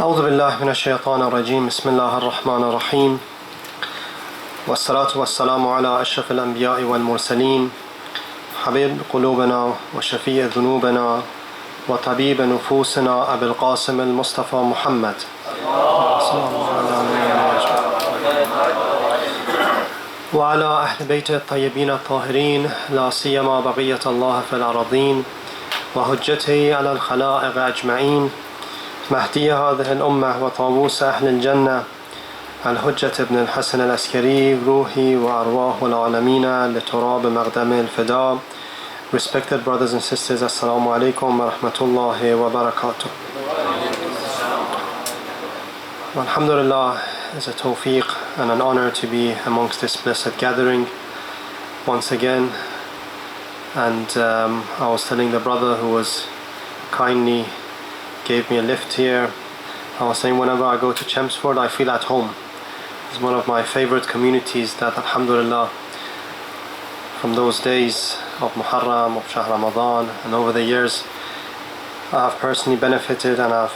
أعوذ بالله من الشيطان الرجيم بسم الله الرحمن الرحيم والصلاة والسلام على أشرف الأنبياء والمرسلين حبيب قلوبنا وشفيع ذنوبنا وطبيب نفوسنا أبي القاسم المصطفى محمد وعلى أهل بيت الطيبين الطاهرين لا سيما بقية الله في الأراضين وحجته على الخلائق أجمعين مهدي هذه الأمة وطاووس أهل الجنة الحجة ابن الحسن العسكري روحي وأرواح العالمين لتراب مقدم الفداء. Respected brothers and sisters, Assalamu alaikum wa rahmatullahi wa barakatuh. Alhamdulillah, it's a tawfiq and an honor to be amongst this blessed gathering once again. And I was telling the brother who was kindly gave me a lift here, I was saying whenever I go to Chelmsford I feel at home. It's one of my favorite communities that alhamdulillah from those days of Muharram, of Shahr Ramadan, and over the years I have personally benefited and I've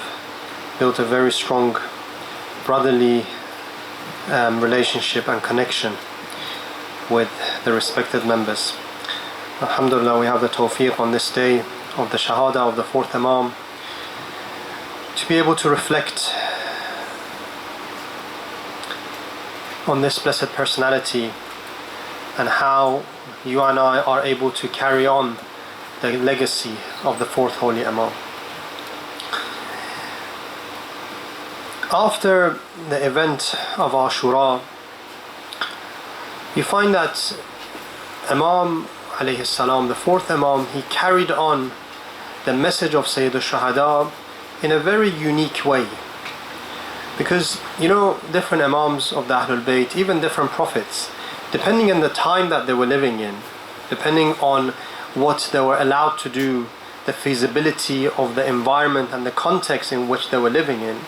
built a very strong brotherly relationship and connection with the respected members. Alhamdulillah, we have the tawfiq on this day of the Shahada of the fourth Imam to be able to reflect on this blessed personality and how you and I are able to carry on the legacy of the fourth holy Imam. After the event of Ashura, you find that Imam alayhi salam, the fourth Imam, he carried on the message of Sayyid al-Shuhada in a very unique way. Because, you know, different Imams of the Ahlul Bayt, even different prophets, depending on the time that they were living in, depending on what they were allowed to do, the feasibility of the environment and the context in which they were living in,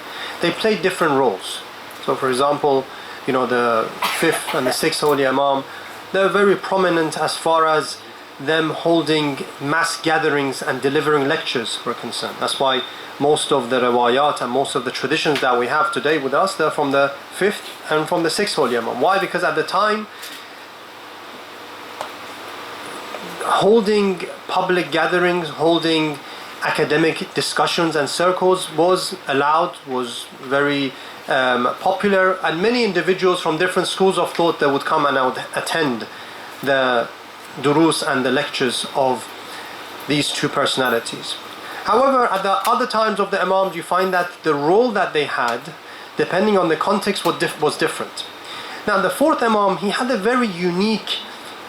they played different roles. So for example, you know, the fifth and the sixth holy Imam, they're very prominent as far as them holding mass gatherings and delivering lectures were concerned. That's why most of the riwayat and most of the traditions that we have today with us, they're from the fifth and from the sixth holy Imam. Why? Because at the time, holding public gatherings, holding academic discussions and circles was allowed, was very popular, and many individuals from different schools of thought that would come and would attend the durus and the lectures of these two personalities. However, at the other times of the Imams, you find that the role that they had, depending on the context, was different. Now, the fourth Imam, he had a very unique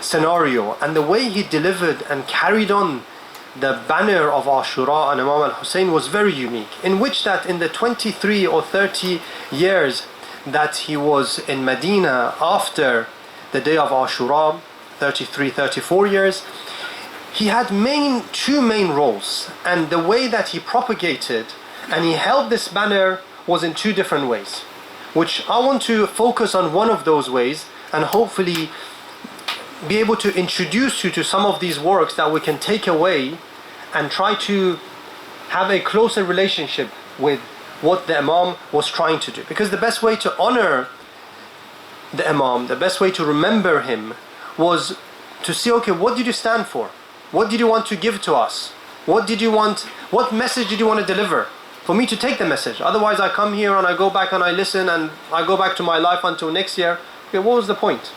scenario, and the way he delivered and carried on the banner of Ashura and Imam al-Hussein was very unique, in which that in the 23 or 30 years that he was in Medina after the day of Ashura, 33, 34 years, he had two main roles, and the way that he propagated and he held this banner was in two different ways, which I want to focus on one of those ways and hopefully be able to introduce you to some of these works that we can take away and try to have a closer relationship with what the Imam was trying to do. Because the best way to honor the Imam, the best way to remember him, was to see, okay, what did you stand for? What did you want to give to us? What message did you want to deliver? For me to take the message. Otherwise I come here and I go back and I listen and I go back to my life until next year. Okay, what was the point?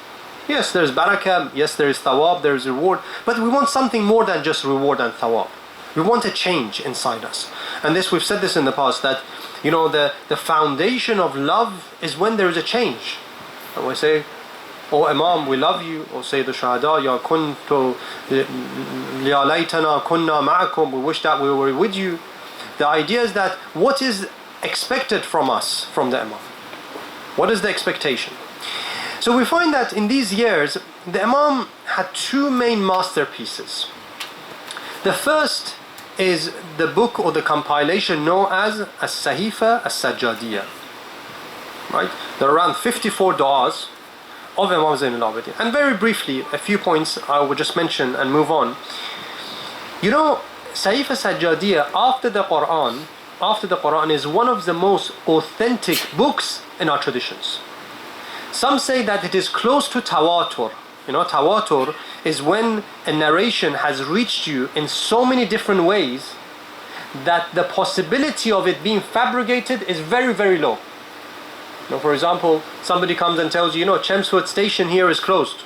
Yes, there's barakah, yes, there is thawab, there is reward, but we want something more than just reward and thawab. We want a change inside us. And this, we've said this in the past, that, you know, the foundation of love is when there is a change. And we say, "Oh Imam, we love you," or say the Shuhada, "Ya kuntu ya laytana kunna ma'akum," we wish that we were with you. The idea is that what is expected from us, from the Imam? What is the expectation? So we find that in these years, the Imam had two main masterpieces. The first is the book or the compilation known as As-Sahifa As-Sajjadiyya. Right? There are around 54 du'as of Imam Zain al-Abidin. And very briefly, a few points I will just mention and move on. You know, Sahifa Sajjadiyya, after the Quran, after the Quran is one of the most authentic books in our traditions. Some say that it is close to tawatur. You know, tawatur is when a narration has reached you in so many different ways that the possibility of it being fabricated is very, very low. You know, for example, somebody comes and tells you, Chelmsford station here is closed.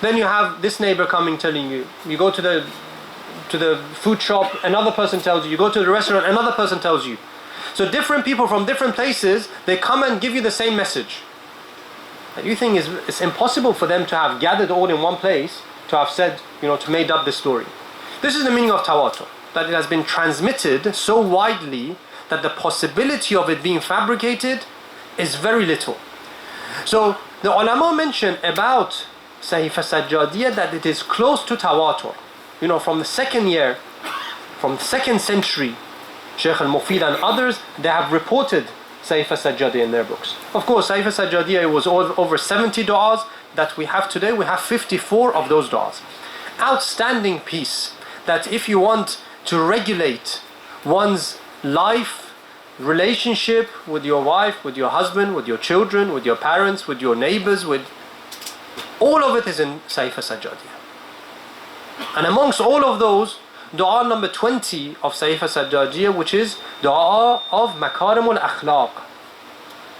Then you have this neighbor coming telling you. You go to the food shop, another person tells you. You go to the restaurant, another person tells you. So different people from different places, they come and give you the same message. And you think it's impossible for them to have gathered all in one place to have said, to made up this story. This is the meaning of tawatur, that it has been transmitted so widely that the possibility of it being fabricated is very little. So the ulama mention about Sahifa Sajjadiyya that it is close to tawatur. From the second century, Shaykh al-Mufid and others, they have reported Sahifa Sajjadiyya in their books. Of course, Sahifa Sajjadiyya was over 70 du'as that we have today. We have 54 of those du'as. Outstanding piece that if you want to regulate one's life, relationship with your wife, with your husband, with your children, with your parents, with your neighbors, all of it is in Sahifa Sajjadiyya. And amongst all of those, dua number 20 of Sahifa Sajjadiyya, which is dua of Makarimul Akhlaq.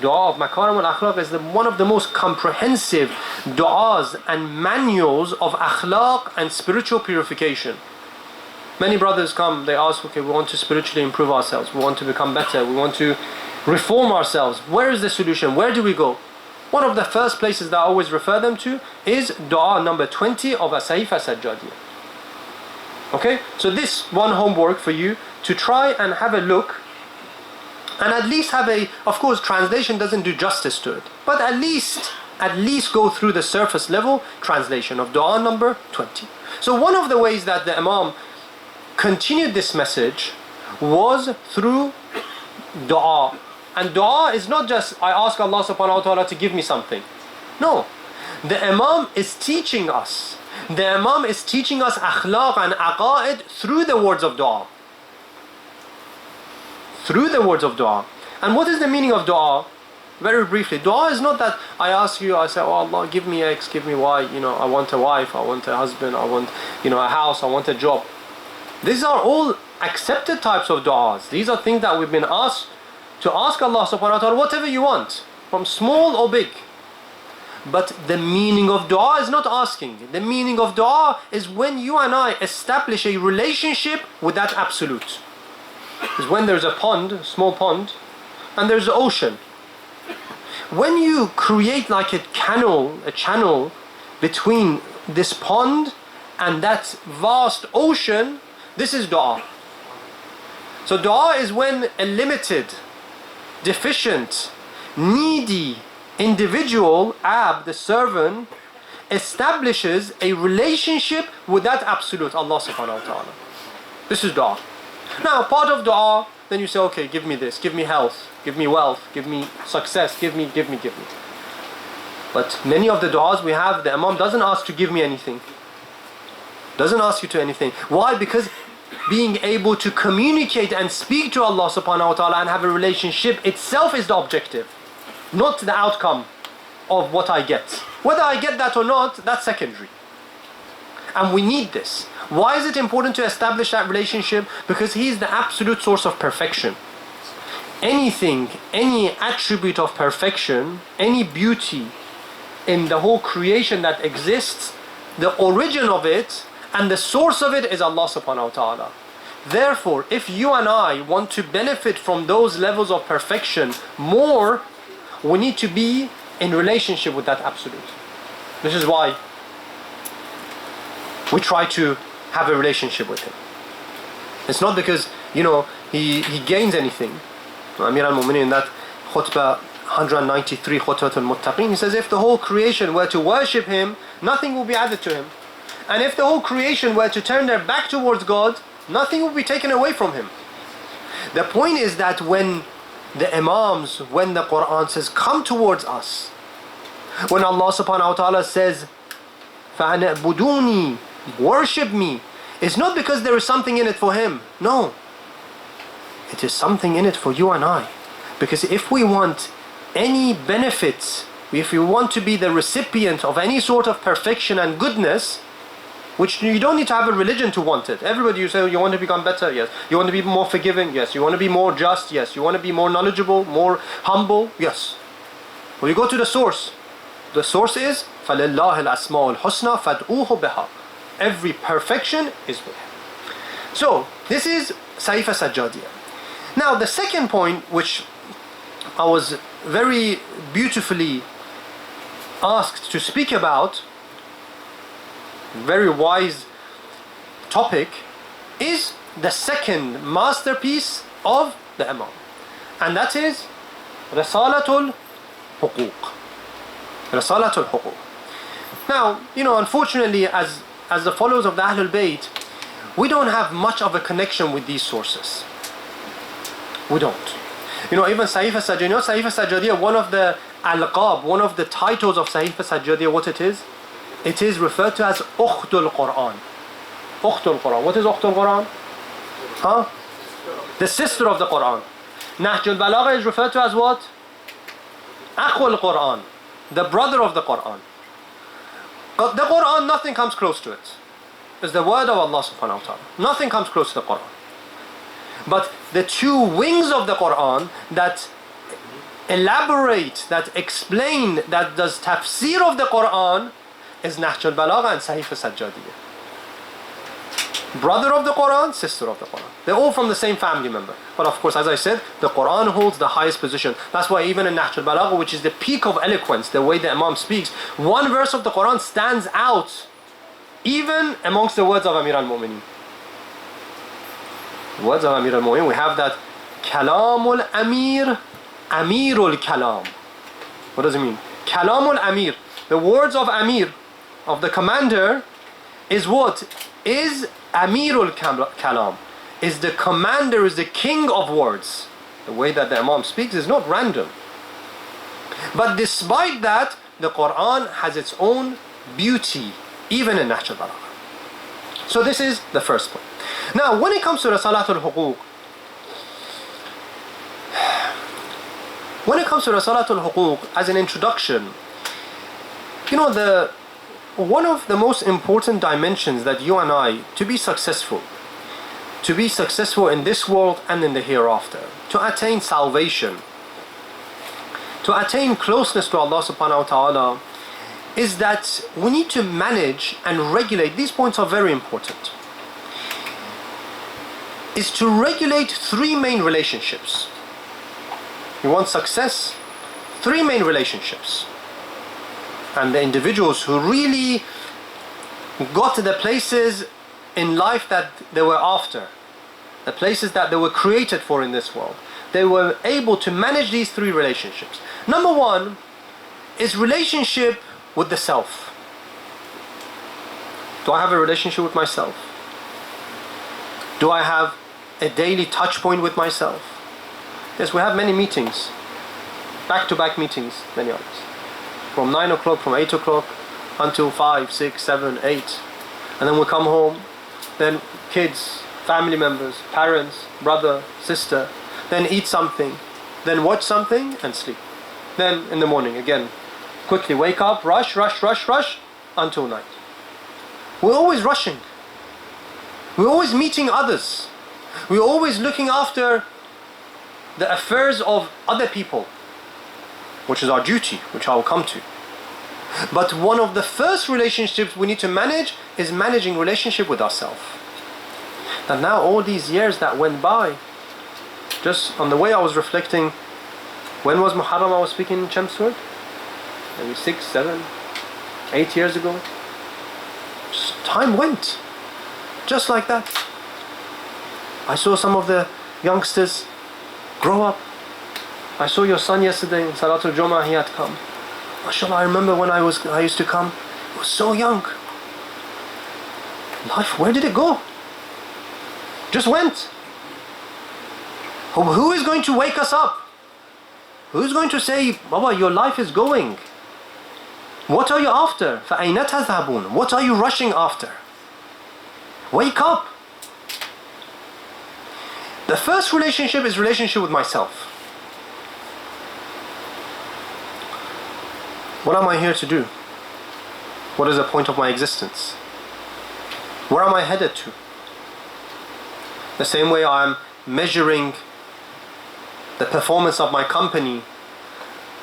Dua of Makarimul Akhlaq is one of the most comprehensive du'as and manuals of akhlaq and spiritual purification. Many brothers come, they ask, okay, we want to spiritually improve ourselves, we want to become better, we want to reform ourselves. Where is the solution? Where do we go? One of the first places that I always refer them to is dua number 20 of Sahifa Sajjadiyya. Okay, so this one homework for you to try and have a look and at least have of course translation doesn't do justice to it, but at least go through the surface level translation of dua number 20. So one of the ways that the Imam continued this message was through dua. And dua is not just I ask Allah subhanahu wa ta'ala to give me something. No, the Imam is teaching us. The Imam is teaching us akhlaq and aqaid through the words of dua. Through the words of dua. And what is the meaning of dua? Very briefly, dua is not that I ask you, I say, oh Allah, give me X, give me Y, I want a wife, I want a husband, I want, a house, I want a job. These are all accepted types of du'as. These are things that we've been asked to ask Allah subhanahu wa ta'ala whatever you want, from small or big. But the meaning of dua is not asking. The meaning of dua is when you and I establish a relationship with that absolute. Is when there's a pond, a small pond, and there's an ocean. When you create like a channel between this pond and that vast ocean, this is dua. So dua is when a limited, deficient, needy individual, the servant, establishes a relationship with that absolute, Allah subhanahu wa ta'ala. This is dua. Now, part of dua, then you say, okay, give me this, give me health, give me wealth, give me success, give me. But many of the du'as we have, the Imam doesn't ask to give me anything. Doesn't ask you to anything. Why? Because being able to communicate and speak to Allah subhanahu wa ta'ala and have a relationship itself is the objective, not the outcome of what I get. Whether I get that or not, that's secondary. And we need this. Why is it important to establish that relationship? Because He is the absolute source of perfection. Anything, any attribute of perfection, any beauty in the whole creation that exists, the origin of it and the source of it is Allah subhanahu wa ta'ala. Therefore, if you and I want to benefit from those levels of perfection more, we need to be in relationship with that absolute. This is why we try to have a relationship with Him. It's not because, he gains anything. Amir al-Mu'mineen in that khutbah 193, Khutbatul Muttaqeen, he says if the whole creation were to worship Him, nothing will be added to Him. And if the whole creation were to turn their back towards God, nothing will be taken away from Him. The point is that when the Imams, when the Quran says, come towards us, when Allah subhanahu wa ta'ala says, فَأَنَعْبُدُونِي, worship me, it's not because there is something in it for Him. No. it is something in it for you and I. Because if we want any benefits, if you want to be the recipient of any sort of perfection and goodness, which you don't need to have a religion to want it. Everybody, you say, you want to become better? Yes. You want to be more forgiving? Yes. You want to be more just? Yes. You want to be more knowledgeable, more humble? Yes. Well, you go to the source. The source is فَلِلَّهِ الْأَسْمَاءُ الْحُسْنَى فَادْعُوهُ بِهَا. Every perfection is with him. So, this is Sahifa Sajjadiyya. Now, the second point, which I was very beautifully asked to speak about, very wise topic, is the second masterpiece of the Imam, and that is Risalatul Huquq. Risalatul Huquq. Now, unfortunately, as the followers of the Ahlul Bayt, we don't have much of a connection with these sources. We don't. Even Sahifa Sajjadiyya, Sajjadiyya, one of the alqab, one of the titles of Sahifa Sajjadiyya, what it is? It is referred to as Ukhtul Quran. Ukhtul Quran. What is Ukhtul Quran? The sister of the Quran. Nahjul Balagha is referred to as what? Akhul Quran. The brother of the Quran. But the Quran, nothing comes close to it. It's the word of Allah subhanahu wa ta'ala. Nothing comes close to the Quran. But the two wings of the Quran that elaborate, that explain, that does tafsir of the Quran is Nahjul Balagha and Sahifa Sajjadiyya. Brother of the Quran, sister of the Quran. They're all from the same family member. But of course, as I said, the Quran holds the highest position. That's why even in Nahjul Balagha, which is the peak of eloquence, the way the Imam speaks, one verse of the Quran stands out even amongst the words of Amir al-Mu'mineen. Words of Amir al-Mu'mineen, we have that Kalamul Amir, Amirul Kalam. What does it mean? Kalamul Amir. The words of Amir, of the commander, is what? Is Amirul Kalam. Is the commander, is the king of words. The way that the Imam speaks is not random. But despite that, the Quran has its own beauty, even in Nahjul Balagha. So this is the first point. Now, when it comes to Risalatul Huquq, as an introduction, one of the most important dimensions that you and I, to be successful in this world and in the hereafter, to attain salvation, to attain closeness to Allah subhanahu wa ta'ala, is that we need to manage and regulate. These points are very important. Is to regulate three main relationships. You want success? Three main relationships. And the individuals who really got to the places in life that they were after, the places that they were created for in this world, they were able to manage these three relationships. Number one is relationship with the self. Do I have a relationship with myself? Do I have a daily touch point with myself? Yes, we have many meetings, back-to-back meetings, many others. From 9 o'clock, from 8 o'clock until 5, 6, 7, 8. And then we come home, then kids, family members, parents, brother, sister, then eat something, then watch something and sleep. Then in the morning again, quickly wake up, rush until night. We're always rushing. We're always meeting others. We're always looking after the affairs of other people, which is our duty, which I will come to. But one of the first relationships we need to manage is managing relationship with ourselves. And now all these years that went by, just on the way I was reflecting, when was Muharram I was speaking in Chelmsford? Maybe 6, 7, 8 years ago. Just time went, just like that. I saw some of the youngsters grow up. I saw your son yesterday in Salatul Jummah, he had come. MashaAllah, I remember when I used to come, he was so young. Life, where did it go? Just went. Who is going to wake us up? Who's going to say, Baba, your life is going? What are you after? فَأَيْنَ تَذْهَبُونَ? What are you rushing after? Wake up. The first relationship is relationship with myself. What am I here to do? What is the point of my existence? Where am I headed to? The same way I'm measuring the performance of my company,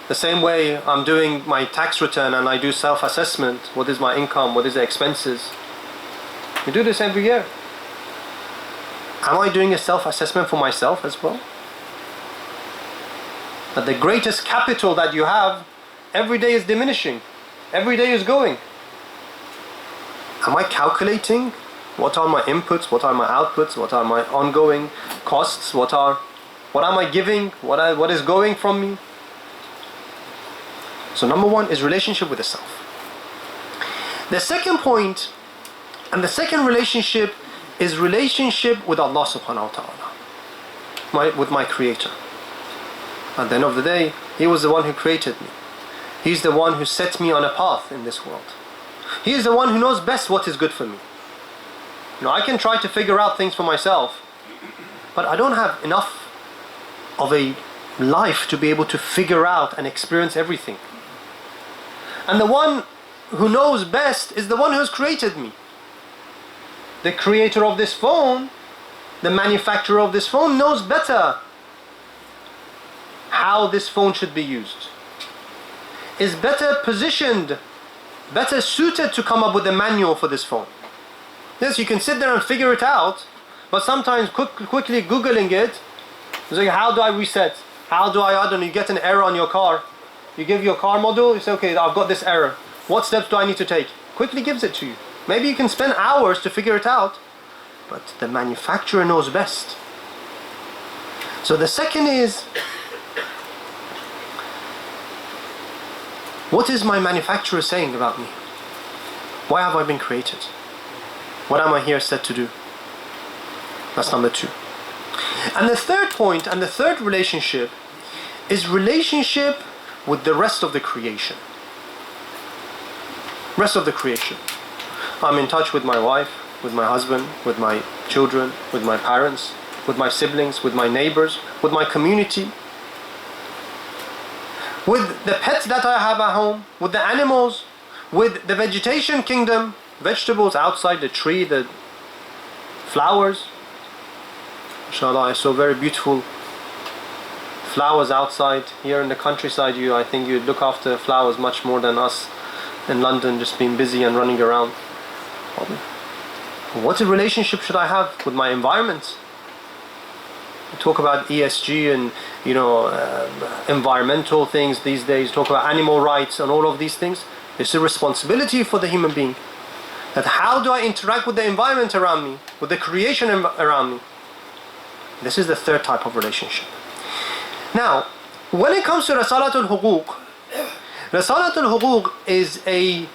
the same way I'm doing my tax return and I do self-assessment. What is my income? What is the expenses? We do this every year. Am I doing a self-assessment for myself as well? That the greatest capital that you have every day is diminishing. Every day is going. Am I calculating what are my inputs, what are my outputs, what are my ongoing costs, what am I giving, what is going from me? So number one is relationship with the self. The second point and the second relationship is relationship with Allah subhanahu wa ta'ala, with my creator. At the end of the day, He was the one who created me. He's the one who set me on a path in this world. He is the one who knows best what is good for me. I can try to figure out things for myself, but I don't have enough of a life to be able to figure out and experience everything. And the one who knows best is the one who has created me. The creator of this phone, the manufacturer of this phone knows better how this phone should be used. Is better positioned, better suited to come up with a manual for this phone. Yes, you can sit there and figure it out, but sometimes quickly Googling it, it's like, how do I reset? How do I don't know, you get an error on your car. You give your car model, you say, okay, I've got this error. What steps do I need to take? Quickly gives it to you. Maybe you can spend hours to figure it out, but the manufacturer knows best. So the second is, what is my manufacturer saying about me? Why have I been created? What am I here set to do? That's number two. And the third point and the third relationship is relationship with the rest of the creation. Rest of the creation. I'm in touch with my wife, with my husband, with my children, with my parents, with my siblings, with my neighbors, with my community, with the pets that I have at home, with the animals, with the vegetation kingdom, vegetables outside, the tree, the flowers. Inshallah, I saw very beautiful flowers outside. Here in the countryside, I think you look after flowers much more than us in London, just being busy and running around. What a relationship should I have with my environment? We talk about ESG and environmental things these days. Talk about animal rights and all of these things. It's a responsibility for the human being. That how do I interact with the environment around me, with the creation around me? This is the third type of relationship. Now, when it comes to Risalatul Huquq, Risalatul Huquq is a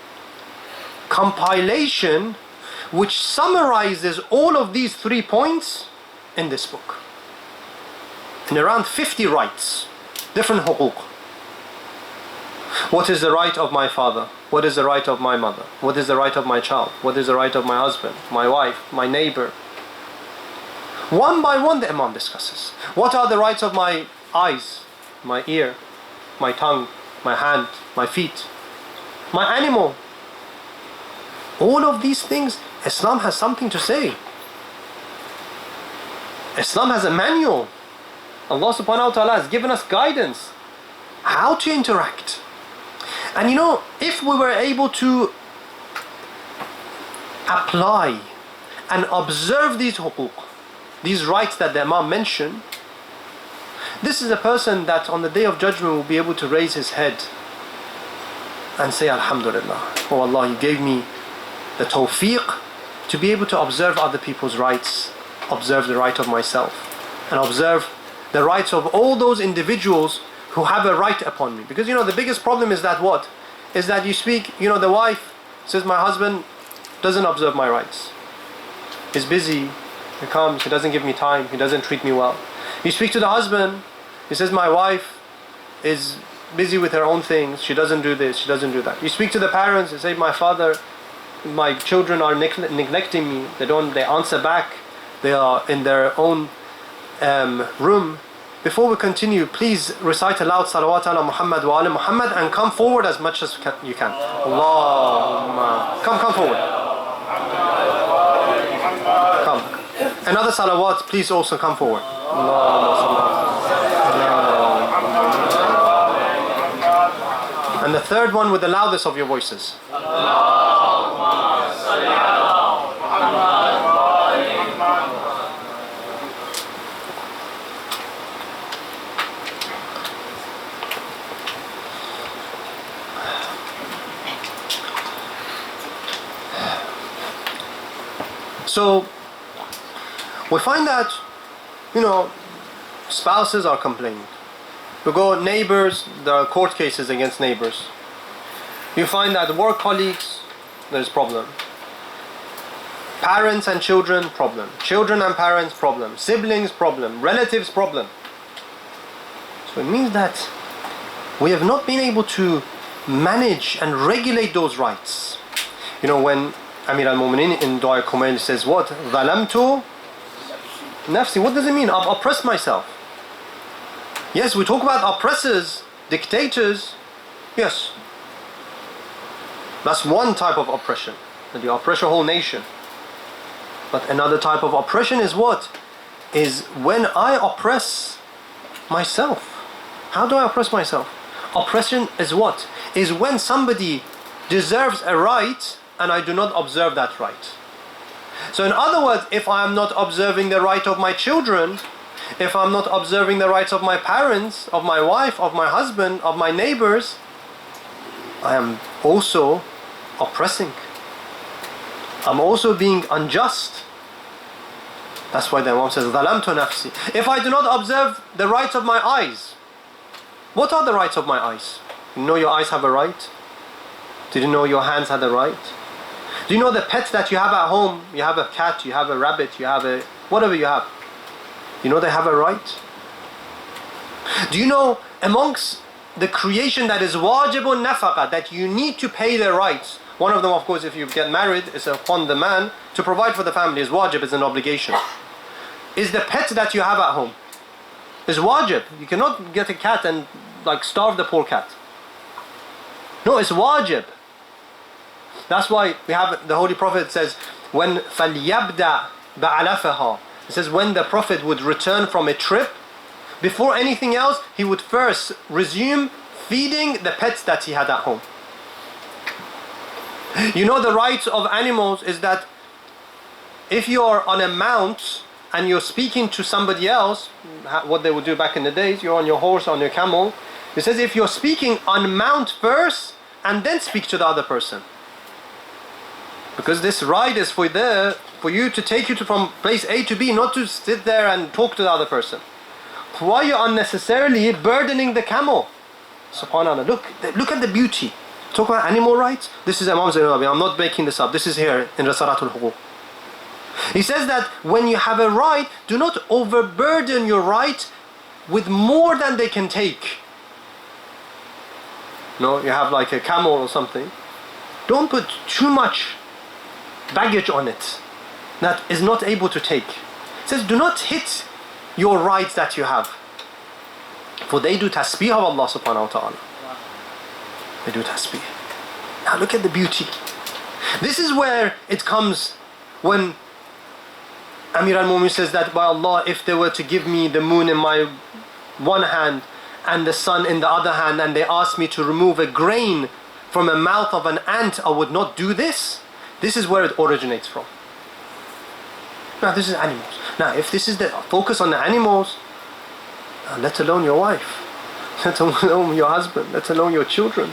compilation which summarizes all of these 3 points in this book. In around 50 rights, different huquq. What is the right of my father? What is the right of my mother? What is the right of my child? What is the right of my husband, my wife, my neighbor? One by one the Imam discusses. What are the rights of my eyes, my ear, my tongue, my hand, my feet, my animal? All of these things, Islam has something to say. Islam has a manual. Allah subhanahu wa ta'ala has given us guidance how to interact. And if we were able to apply and observe these huquq, these rights that the Imam mentioned, this is a person that on the Day of Judgment will be able to raise his head and say, Alhamdulillah, oh Allah, you gave me the tawfiq to be able to observe other people's rights, observe the right of myself, and observe the rights of all those individuals who have a right upon me. Because the biggest problem is that what? Is that you speak, the wife says, my husband doesn't observe my rights. He's busy, he comes, he doesn't give me time, he doesn't treat me well. You speak to the husband, he says, my wife is busy with her own things, she doesn't do this, she doesn't do that. You speak to the parents, they say, my children are neglecting me, they answer back, they are in their own room, before we continue, please recite aloud salawat ala Muhammad wa ala Muhammad and come forward as much as you can. Allahumma. Come forward. Come. Another salawat, please also come forward. And the third one with the loudest of your voices. So we find that, spouses are complaining. You go neighbors, there are court cases against neighbors. You find that work colleagues, there's problem. Parents and children, problem. Children and parents, problem. Siblings, problem. Relatives, problem. So it means that we have not been able to manage and regulate those rights. When Amir al-Mu'mineen in Dua al-Kumail says what? ظَلَمْتُ nafsi. What does it mean? I've oppressed myself. Yes, we talk about oppressors, dictators. Yes. That's one type of oppression. That you oppress a whole nation. But another type of oppression is what? Is when I oppress myself. How do I oppress myself? Oppression is what? Is when somebody deserves a right and I do not observe that right. So in other words, if I am not observing the right of my children, if I'm not observing the rights of my parents, of my wife, of my husband, of my neighbors, I am also oppressing. I'm also being unjust. That's why the Imam says, ظَلَمْتُ نَفْسِي. If I do not observe the rights of my eyes, what are the rights of my eyes? You know your eyes have a right? Did you know your hands had a right? Do you know the pets that you have at home? You have a cat, you have a rabbit, you have a whatever you have. You know they have a right? Do you know amongst the creation that is wajibun nafaqa, that you need to pay their rights? One of them, of course, if you get married, is upon the man to provide for the family. Is wajib, is an obligation. Is the pet that you have at home. Is wajib. You cannot get a cat and starve the poor cat. No, it's wajib. That's why we have the Holy Prophet says, when فَلْيَبْدَأْ بَعَلَفَهَا. It says when the Prophet would return from a trip, before anything else, he would first resume feeding the pets that he had at home. You know the rights of animals is that if you are on a mount and you're speaking to somebody else, what they would do back in the days, you're on your horse, on your camel. It says if you're speaking, unmount first and then speak to the other person. Because this ride is for you to take you from place A to B, not to sit there and talk to the other person. Why are you unnecessarily burdening the camel? SubhanAllah, look at the beauty. Talk about animal rights. This is Imam Zainul Abidin. I'm not making this up. This is here in Risalatul Huquq. He says that when you have a right, do not overburden your right with more than they can take. No, you have like a camel or something. Don't put too much baggage on it that is not able to take. It says do not hit your rights that you have. For they do tasbih of Allah subhanahu wa ta'ala. They do tasbih. Now look at the beauty. This is where it comes when Amir al-Mu'min says that by Allah, if they were to give me the moon in my one hand and the sun in the other hand, and they asked me to remove a grain from the mouth of an ant, I would not do this. This is where it originates from. Now this is animals. Now if this is the focus on the animals, let alone your wife, let alone your husband, let alone your children.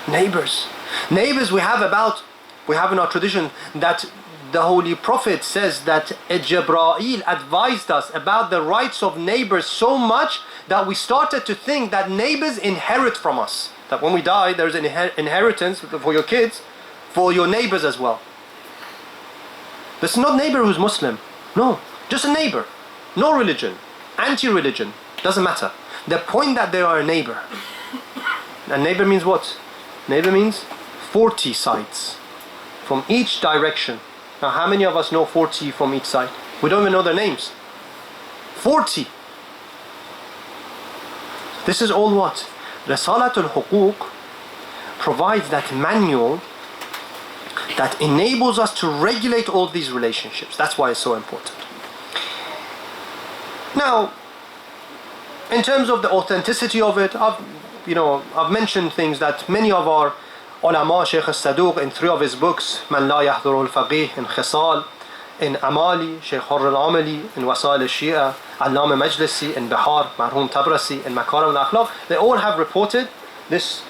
Neighbors, we have in our tradition that the Holy Prophet says that Jibreel advised us about the rights of neighbors so much that we started to think that neighbors inherit from us. That when we die, there's an inheritance for your kids, for your neighbors as well. This is not neighbor who's Muslim. No, just a neighbor. No religion, anti-religion, doesn't matter. The point that they are a neighbor. And neighbor means what? Neighbor means 40 sides from each direction. Now how many of us know 40 from each side? We don't even know their names. 40. This is all what? Risalatul Huquq provides that manual that enables us to regulate all these relationships. That's why it's so important. Now, in terms of the authenticity of it, I've mentioned things that many of our ulama, Shaykh al-Saduq in 3 of his books, Man la yahduru al-faqih, in Khisal, in Amali, Shaykh Hurr al-Amali, in Wasail al-Shia, Allama Majlisi, in Bihar, Marhum Tabrasi, in Makaram al-Akhlaq, they all have reported this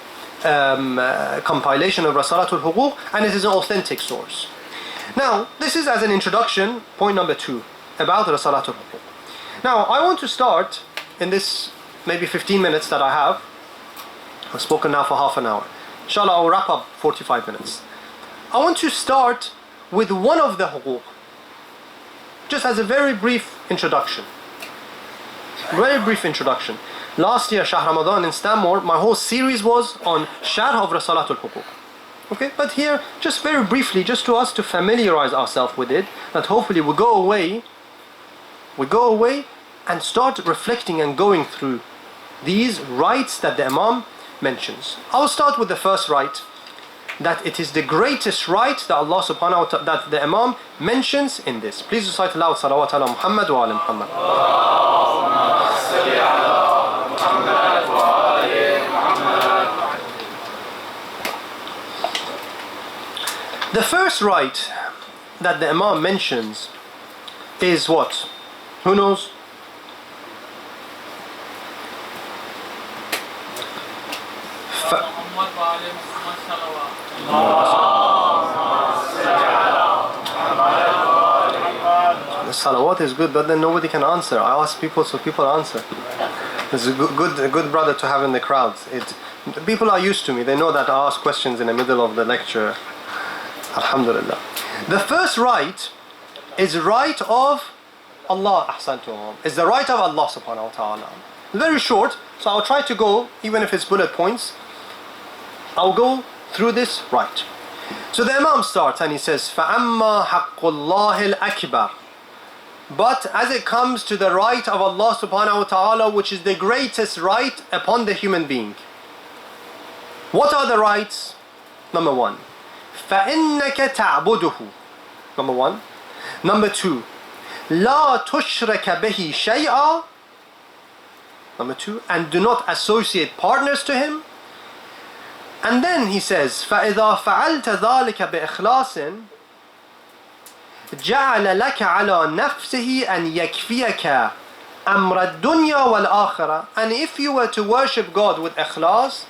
compilation of Risalatul Huquq, and it is an authentic source. Now, this is as an introduction, point number 2, about Risalatul Huquq. Now, I want to start in this maybe 15 minutes that I have. I've spoken now for half an hour. Inshallah, I'll wrap up 45 minutes. I want to start with one of the huquq, just as a very brief introduction. Very brief introduction. Last year, Shahr Ramadan in Stanmore, my whole series was on Sharh of Risalatul Huquq. Okay, but here, just very briefly, just to us to familiarize ourselves with it, that hopefully we go away and start reflecting and going through these rights that the Imam mentions. I'll start with the first right, that it is the greatest right that Allah subhanahu wa ta'ala, that the Imam mentions in this. Please recite aloud salawat ala Muhammad wa ala Muhammad. The first right that the Imam mentions is what? Who knows? The salawat is good, but then nobody can answer. I ask people, so people answer. It's a good brother to have in the crowds. People are used to me. They know that I ask questions in the middle of the lecture. Alhamdulillah. The first right is right of Allah. Ahsantum. Is the right of Allah subhanahu wa ta'ala. Very short, so I'll try to go, even if it's bullet points, I'll go through this right. So the Imam starts and he says, فَأَمَّا حَقُّ اللَّهِ الْأَكْبَرِ. But as it comes to the right of Allah subhanahu wa ta'ala, which is the greatest right upon the human being. What are the rights? Number 1. فَإِنَّكَ تَعْبُدُهُ. Number 1. Number 2. لَا تُشْرَكَ بِهِ شَيْئًا. Number 2. And do not associate partners to him. And then he says, فَإِذَا فَعَلْتَ ذَلِكَ بِإِخْلَاصٍ جَعَلَ لَكَ عَلَى نَفْسِهِ أَنْ يَكْفِيَكَ أَمْرَ الدُّنْيَا وَالْآخِرَةِ. And if you were to worship God with ikhlas,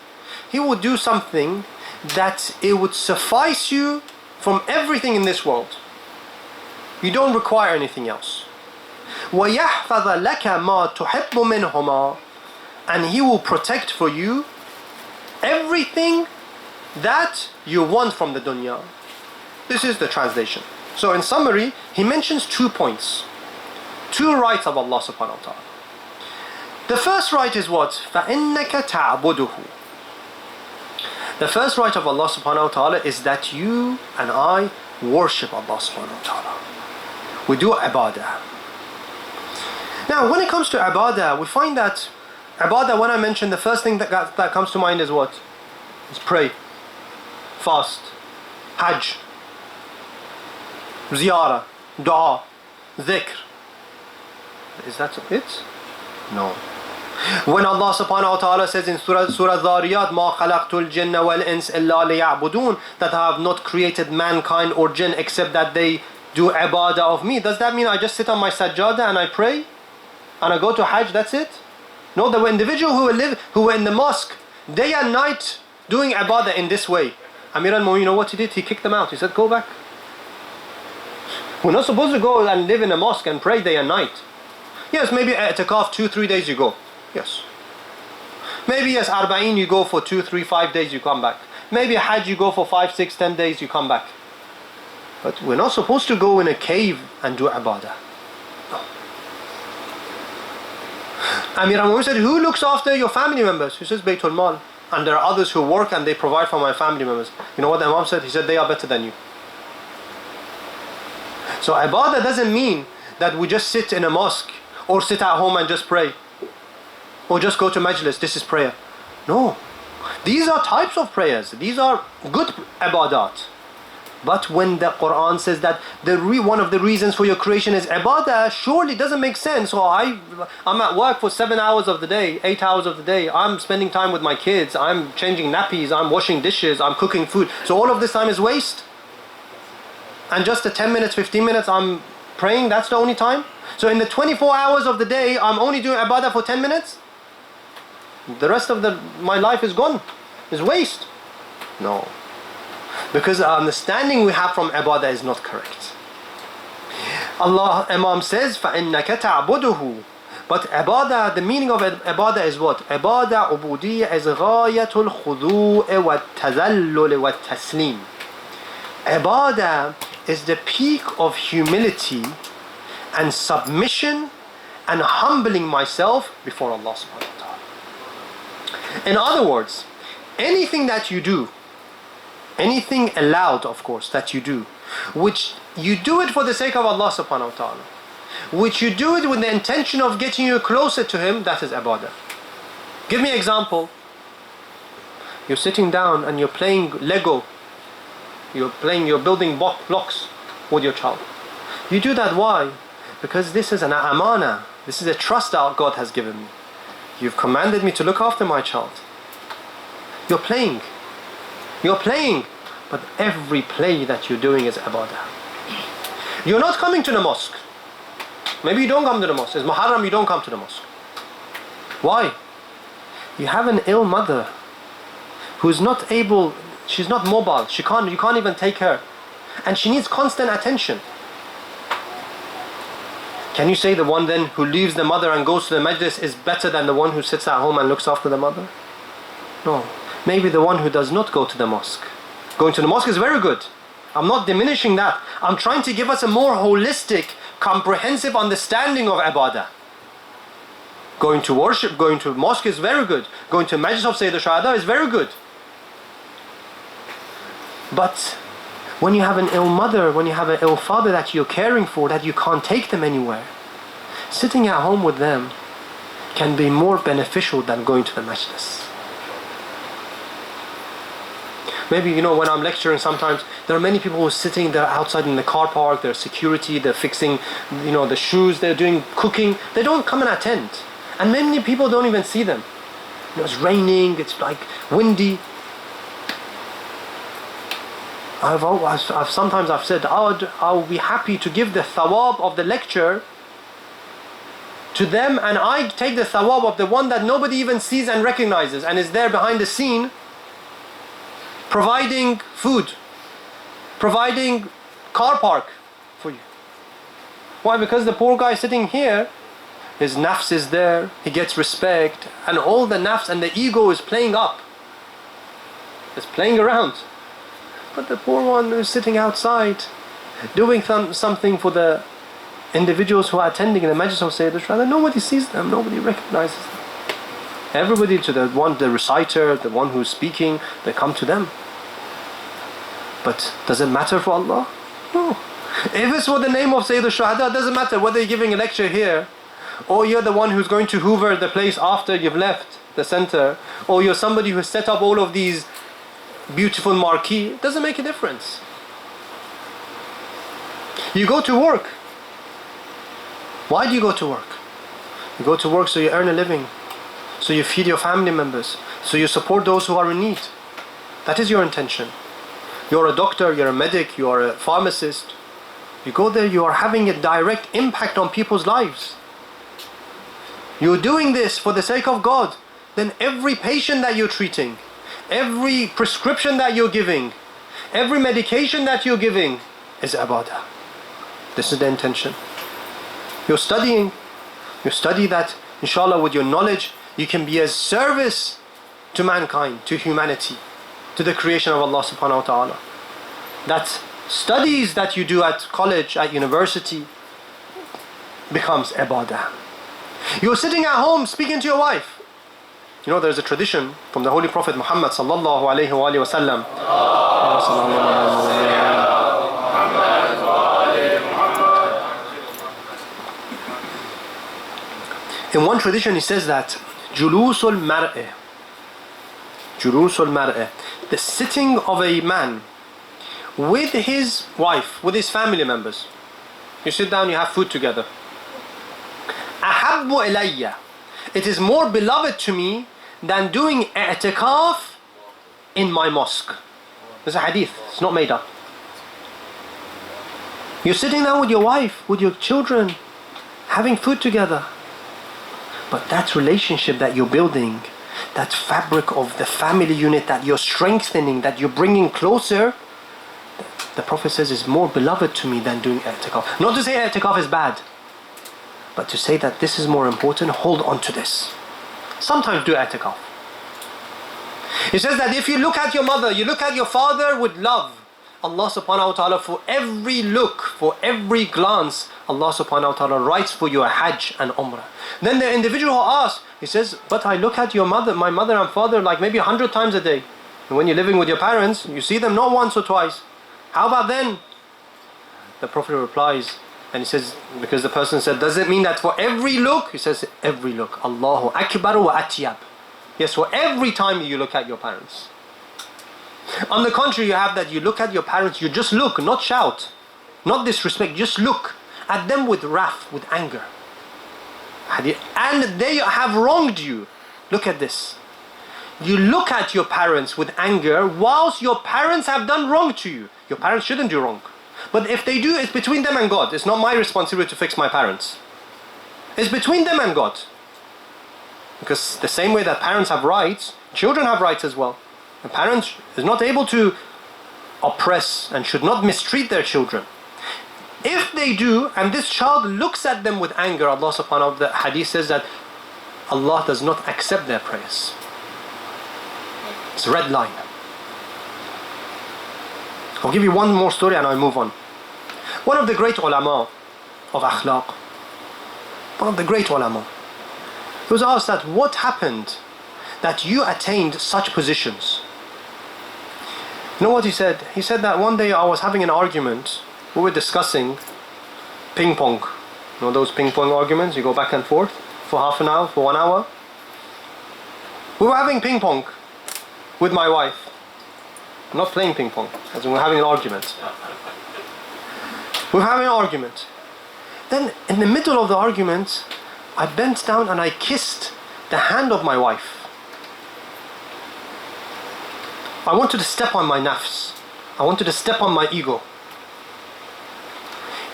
He would do something that it would suffice you from everything in this world. You don't require anything else. وَيَحْفَظَ لَكَ مَا تُحِبُّ مِنْهُمَا. And He will protect for you everything that you want from the dunya. This is the translation. So in summary, he mentions 2 points. 2 rights of Allah subhanahu wa ta'ala. The first right is what? فَإِنَّكَ تَعْبُدُهُ. The first right of Allah subhanahu wa ta'ala is that you and I worship Allah subhanahu wa ta'ala. We do ibadah. Now when it comes to ibadah, we find that ibadah, when I mention, the first thing that comes to mind is what? Is pray, fast, hajj, ziyarah, dua, dhikr. Is that it? No. When Allah subhanahu wa ta'ala says in Surah Dhariyat, مَا خَلَقْتُ الْجِنَّ وَالْإِنسِ إِلَّا لِيَعْبُدُونَ, that I have not created mankind or jinn except that they do ibadah of me. Does that mean I just sit on my sajjad and I pray? And I go to hajj, that's it? No, there were individuals who were in the mosque day and night doing ibadah in this way. Amir al-Mu'minin, you know what he did? He kicked them out. He said, go back. We're not supposed to go and live in a mosque and pray day and night. Yes, maybe i'tikaf 2-3 days you go. Yes. Maybe yes, arba'in you go for 2, 3, 5 days you come back. Maybe hajj you go for 5, 6, 10 days you come back. But we're not supposed to go in a cave and do ibadah. No. Amir al-Mu'minin said, who looks after your family members? He says, Baytul Mal. And there are others who work and they provide for my family members. You know what the Imam said? He said, they are better than you. So ibadah doesn't mean that we just sit in a mosque or sit at home and just pray or just go to majlis. This is prayer. No. These are types of prayers. These are good ibadat. But when the Quran says that one of the reasons for your creation is ibadah, surely it doesn't make sense. So I'm at work for 7 hours of the day, 8 hours of the day. I'm spending time with my kids. I'm changing nappies. I'm washing dishes. I'm cooking food. So all of this time is waste. And just the 10 minutes, 15 minutes I'm praying, that's the only time. So in the 24 hours of the day, I'm only doing ibadah for 10 minutes. The rest of my life is gone. Is waste. No. Because the understanding we have from ibadah is not correct. Imam says, فَإِنَّكَ تَعْبُدُهُ. But ibadah, the meaning of ibadah is what? Ibadah, ubudiyya is غاية الخضوع والتذلل والتسليم. Ibadah is the peak of humility and submission and humbling myself before Allah subhanahu wa ta'ala. In other words, anything that you do, anything allowed, of course, that you do, which you do it for the sake of Allah subhanahu wa ta'ala, which you do it with the intention of getting you closer to Him, that is ibadah. Give me an example. You're sitting down and you're playing Lego. You're building blocks with your child. You do that, why? Because this is an amana. This is a trust that God has given me. You've commanded me to look after my child. You're playing. But every play that you're doing is ibadah. You're not coming to the mosque. Maybe you don't come to the mosque. It's Muharram, you don't come to the mosque. Why? You have an ill mother who's not able, she's not mobile. You can't even take her. And she needs constant attention. Can you say the one then who leaves the mother and goes to the majlis is better than the one who sits at home and looks after the mother? No. Maybe the one who does not go to the mosque. Going to the mosque is very good. I'm not diminishing that. I'm trying to give us a more holistic, comprehensive understanding of ibadah. Going to worship, going to mosque is very good. Going to Majlis of Sayyid al-Shuhada is very good. But when you have an ill mother, when you have an ill father that you're caring for, that you can't take them anywhere, sitting at home with them can be more beneficial than going to the majlis. Maybe, when I'm lecturing sometimes, there are many people who are sitting there outside in the car park, they're security, they're fixing, the shoes, they're doing cooking. They don't come and attend. And many people don't even see them. It's raining, it's like windy. Sometimes I've said, I'll be happy to give the thawab of the lecture to them, and I take the thawab of the one that nobody even sees and recognizes and is there behind the scene, providing food, providing car park for you. Why? Because the poor guy sitting here, his nafs is there, he gets respect, and all the nafs and the ego is playing up. It's playing around. But the poor one who's sitting outside, doing something for the individuals who are attending in the Majlis of Sayyid al-Shuhada, nobody sees them, nobody recognizes them. Everybody, to the reciter, the one who's speaking, they come to them. But does it matter for Allah? No. If it's for the name of Sayyid al-Shuhada, it doesn't matter whether you're giving a lecture here, or you're the one who's going to hoover the place after you've left the center, or you're somebody who set up all of these beautiful marquee. It doesn't make a difference. You go to work. Why do you go to work? You go to work so you earn a living, so you feed your family members, so you support those who are in need. That is your intention. You're a doctor, you're a medic, you're a pharmacist. You go there, you are having a direct impact on people's lives. You're doing this for the sake of God. Then every patient that you're treating, every prescription that you're giving, every medication that you're giving is ibadah. This is the intention. You're studying. You study that, inshallah, with your knowledge, you can be as service to mankind, to humanity, to the creation of Allah subhanahu wa ta'ala. That studies that you do at college, at university, becomes ibadah. You're sitting at home speaking to your wife. There's a tradition from the Holy Prophet Mohammed sallallahu alayhi wa sallam. In one tradition he says that julusul mar'ah, the sitting of a man with his wife, with his family members. You sit down, you have food together. Ahabbu ilayya, it is more beloved to me than doing i'tikaf in my mosque. There's a hadith, it's not made up. You're sitting down with your wife, with your children, having food together. But that relationship that you're building, that fabric of the family unit that you're strengthening, that you're bringing closer, the Prophet says is more beloved to me than doing i'tikaf. Not to say i'tikaf is bad, but to say that this is more important, hold on to this. Sometimes do i'tikaf. It says that if you look at your mother, you look at your father with love, Allah subhanahu wa ta'ala, for every look, for every glance, Allah subhanahu wa ta'ala writes for you a hajj and umrah. Then the individual who asks, he says, but I look at your mother, my mother and father, like maybe 100 times a day. And when you're living with your parents, you see them not once or twice. How about then? The Prophet replies, and he says, because the person said, does it mean that for every look? He says, every look. Allahu akbar wa atyab. Yes, for every time you look at your parents. On the contrary, you have that you look at your parents, you just look, not shout, not disrespect, just look at them with wrath, with anger. And they have wronged you. Look at this. You look at your parents with anger whilst your parents have done wrong to you. Your parents shouldn't do wrong. But if they do, it's between them and God. It's not my responsibility to fix my parents. It's between them and God. Because the same way that parents have rights, children have rights as well. A parent is not able to oppress and should not mistreat their children. If they do, and this child looks at them with anger, Allah subhanahu wa ta'ala, the hadith says that Allah does not accept their prayers. It's a red line. I'll give you one more story and I'll move on. One of the great ulama of akhlaq, one of the great ulama, he was asked that what happened that you attained such positions. You know what he said? He said that one day I was having an argument. We were discussing ping pong. You know those ping pong arguments? You go back and forth for half an hour, for 1 hour. We were having ping pong with my wife. I'm not playing ping pong, as in we're having an argument. We're having an argument. Then in the middle of the argument, I bent down and I kissed the hand of my wife. I wanted to step on my nafs. I wanted to step on my ego.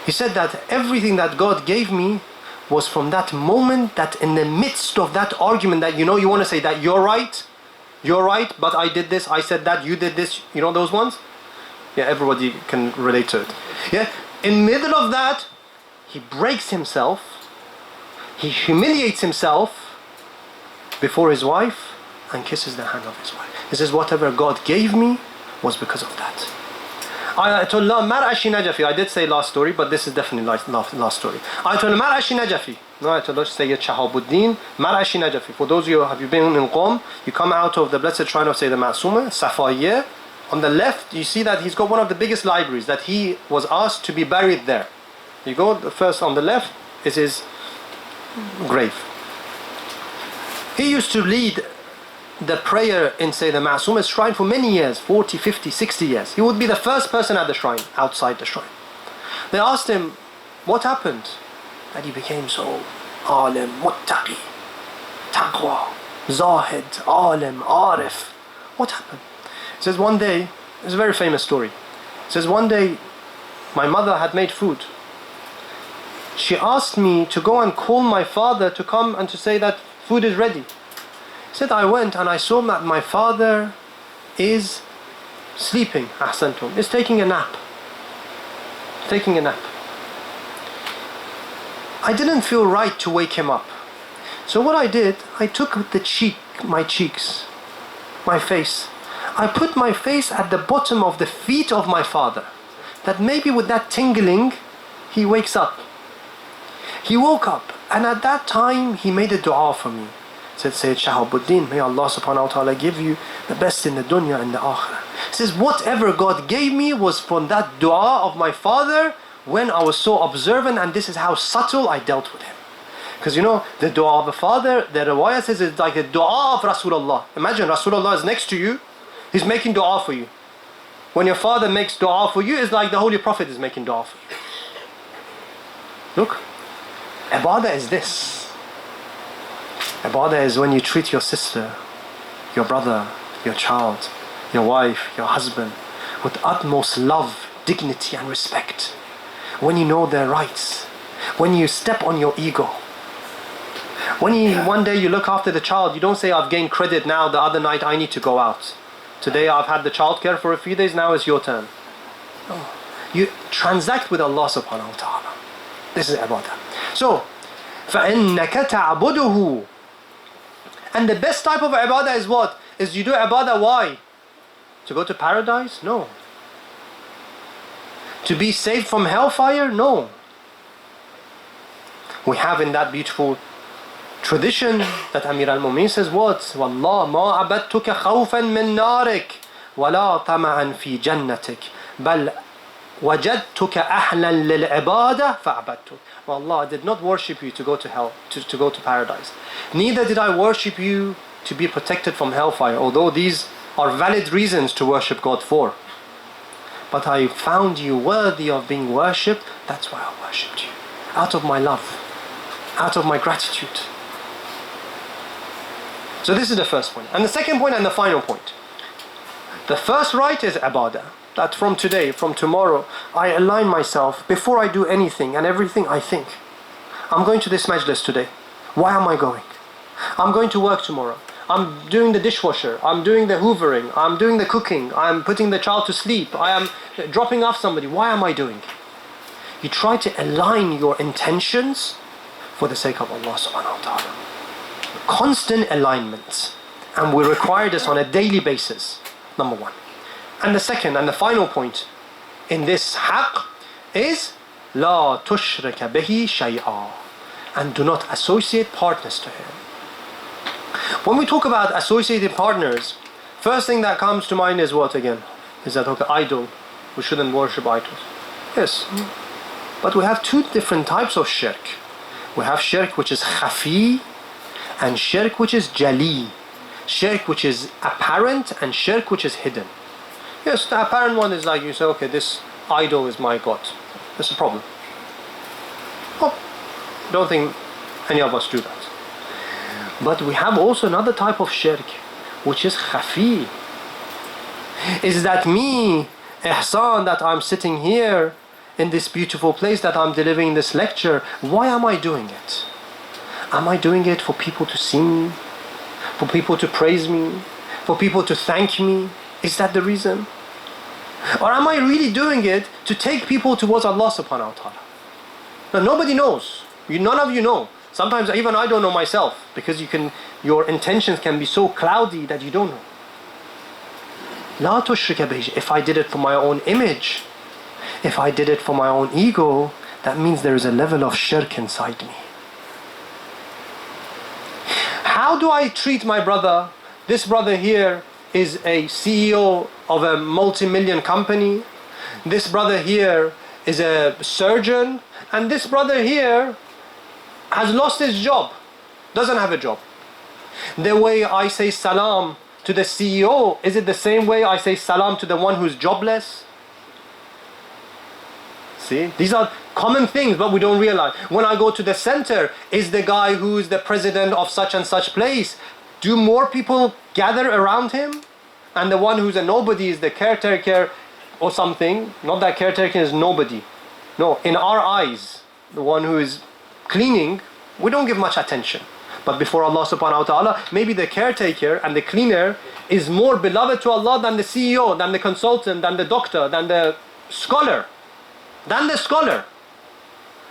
He said that everything that God gave me was from that moment, that in the midst of that argument that you want to say that you're right, but I did this, I said that, you did this, you know those ones? Yeah, everybody can relate to it. Yeah, in the middle of that, he breaks himself, he humiliates himself before his wife and kisses the hand of his wife. He says, whatever God gave me was because of that. Ayatollah Mar'ashi Najafi, I did say last story, but this is definitely last story. Ayatollah Mar'ashi Najafi, no, Ayatollah Sayyid Shahabuddin Mar'ashi Najafi. For those of you who have been in Qom, you come out of the blessed shrine of Sayyida Ma'suma, Safaiyyah. On the left, you see that he's got one of the biggest libraries, that he was asked to be buried there. You go first on the left, is his grave. He used to lead the prayer in Sayyida Ma'suma's shrine for many years, 40, 50, 60 years. He would be the first person at the shrine, outside the shrine. They asked him, what happened? That he became so alim, muttaqi, taqwa, zahid, alim, arif. What happened? He says one day, it's a very famous story. He says one day, my mother had made food. She asked me to go and call my father to come and to say that food is ready. He said, I went and I saw that my father is sleeping, ahsantum, is taking a nap. Taking a nap. I didn't feel right to wake him up. So what I did, I took my cheeks, my face. I put my face at the bottom of the feet of my father, that maybe with that tingling, he wakes up. He woke up, and at that time, he made a dua for me. Said Sayyid Shahabuddin, may Allah subhanahu wa ta'ala give you the best in the dunya and the akhirah. He says, whatever God gave me was from that dua of my father when I was so observant, and this is how subtle I dealt with him. Because you know, the dua of the father, the riwayah says it's like the dua of Rasulullah. Imagine Rasulullah is next to you, he's making dua for you. When your father makes dua for you, it's like the Holy Prophet is making dua for you. Look, ibadah is this. Ibadah is when you treat your sister, your brother, your child, your wife, your husband with utmost love, dignity and respect. When you know their rights. When you step on your ego. When one day you look after the child, you don't say, I've gained credit now, the other night I need to go out. Today I've had the childcare for a few days, now it's your turn. No. You transact with Allah subhanahu wa ta'ala. This is ibadah. So, فَإِنَّكَ تَعْبُدُهُ. And the best type of ibadah is what? Is you do ibadah, why? To go to paradise? No. To be saved from hellfire? No. We have in that beautiful tradition that Amir al-Mu'min says what? وَاللَّهِ مَا عَبَدْتُكَ خَوْفًا مِن نَارِكَ وَلَا طَمَعًا فِي جَنَّتِكَ بَلْ وَجَدْتُكَ أَهْلًا لِلْعِبَادَةِ فَعَبَدْتُكَ. Allah, I did not worship you to go to hell, to go to paradise. Neither did I worship you to be protected from hellfire, although these are valid reasons to worship God for. But I found you worthy of being worshipped, that's why I worshipped you. Out of my love, out of my gratitude. So this is the first point. And the second point and the final point. The first right is ibadah. That from today, from tomorrow, I align myself before I do anything and everything I think. I'm going to this majlis today. Why am I going? I'm going to work tomorrow. I'm doing the dishwasher. I'm doing the hoovering. I'm doing the cooking. I'm putting the child to sleep. I am dropping off somebody. Why am I doing? You try to align your intentions for the sake of Allah subhanahu wa ta'ala. Constant alignment. And we require this on a daily basis. Number one. And the second and the final point in this haqq is لا تشرك به شيئا, and do not associate partners to him. When we talk about associated partners, first thing that comes to mind is what again? Is that okay, idol? We shouldn't worship idols. Yes. But we have two different types of shirk. We have shirk which is khafi and shirk which is jali. Shirk which is apparent and shirk which is hidden. Yes, the apparent one is like you say, okay, this idol is my God. That's a problem. Oh, don't think any of us do that. But we have also another type of shirk, which is khafi. Is that me, Ehsan, that I'm sitting here in this beautiful place, that I'm delivering this lecture, why am I doing it? Am I doing it for people to see me? For people to praise me? For people to thank me? Is that the reason? Or am I really doing it to take people towards Allah subhanahu wa ta'ala? Now nobody knows. None of you know. Sometimes even I don't know myself, because your intentions can be so cloudy that you don't know. La tushrika bihi. If I did it for my own image, if I did it for my own ego, that means there is a level of shirk inside me. How do I treat my brother? This brother here is a CEO of a multi-million company. This brother here is a surgeon. And this brother here has lost his job, doesn't have a job. The way I say salam to the CEO, is it the same way I say salam to the one who's jobless? See, these are common things, but we don't realize. When I go to the center, is the guy who's the president of such and such place, do more people gather around him? And the one who's a nobody is the caretaker or something. Not that caretaker is nobody. No, in our eyes, the one who is cleaning, we don't give much attention. But before Allah subhanahu wa ta'ala, maybe the caretaker and the cleaner is more beloved to Allah than the CEO, than the consultant, than the doctor, than the scholar.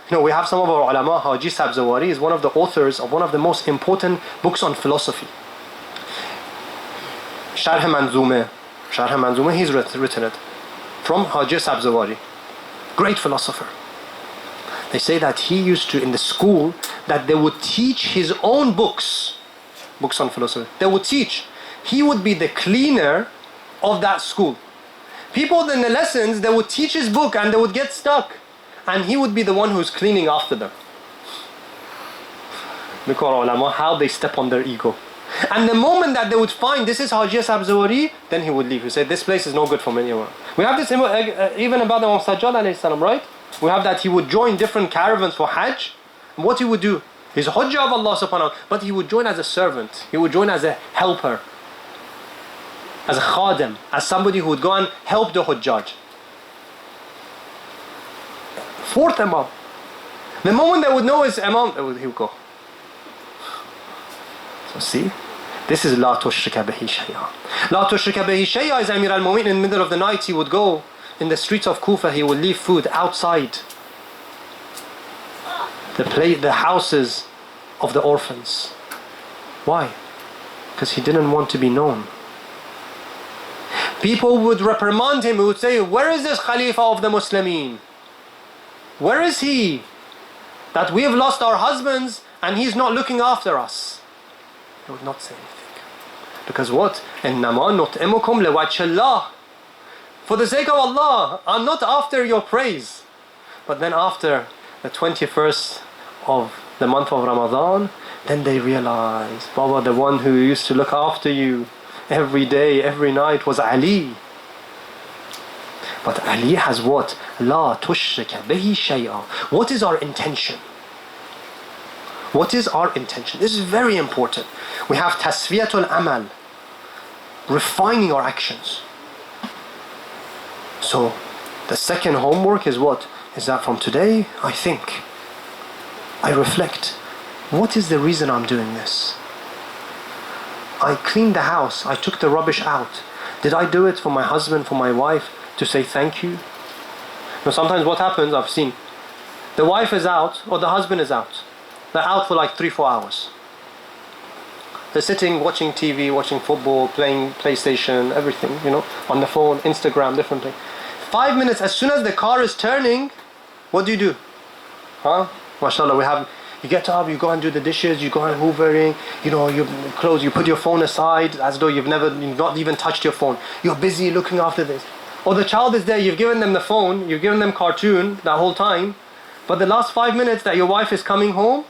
You know, we have some of our ulama. Haji Sabzawari is one of the authors of one of the most important books on philosophy. Sharh Manzumeh, he's written it from Haji Sabzawari. Great philosopher. They say that he used to, in the school, that they would teach his own books on philosophy. They would teach. He would be the cleaner of that school. People in the lessons, they would teach his book and they would get stuck. And he would be the one who's cleaning after them. Look at ulama, how they step on their ego. And the moment that they would find this is Haji Sabzawari, then he would leave. He would say, this place is no good for me anymore. We have this even about Imam Sajjad alayhi salam, right? We have that he would join different caravans for Hajj. And what he would do, he's Hujjah of Allah subhanahu wa ta'ala, but he would join as a servant. He would join as a helper, as a khadim, as somebody who would go and help the Hujjaj. Fourth Imam. The moment they would know his Imam, he would go. So see, this is La tushrika bihi shay'a. La tushrika bihi shay'a is Amir al-Mu'min. In the middle of the night he would go in the streets of Kufa, he would leave food outside the houses of the orphans. Why? Because he didn't want to be known. People would reprimand him, would say, where is this Khalifa of the Muslimin? Where is he? That we have lost our husbands and he's not looking after us. He would not say anything. Because what? إِنَّمَا نُطْعِمُكُمْ لِوَجْهِ اللَّهِ. For the sake of Allah, I'm not after your praise. But then after the 21st of the month of Ramadan, then they realize, Baba, the one who used to look after you every day, every night was Ali. But Ali has what? La tushrika bihi shay'a. What is our intention? What is our intention? This is very important. We have tasfiyatul amal, refining our actions. So the second homework is what? Is that from today I think, I reflect, what is the reason I'm doing this? I cleaned the house, I took the rubbish out. Did I do it for my husband, for my wife, to say thank you? Now sometimes what happens, I've seen, the wife is out or the husband is out. They're out for like 3-4 hours. They're sitting, watching TV, watching football, playing PlayStation, everything, on the phone, Instagram, different things. 5 minutes, as soon as the car is turning, what do? Huh? MashaAllah, you get up, you go and do the dishes, you go and hoovering, you close, you put your phone aside as though you've not even touched your phone. You're busy looking after this. Or the child is there, you've given them the phone, you've given them cartoon that whole time, but the last 5 minutes that your wife is coming home,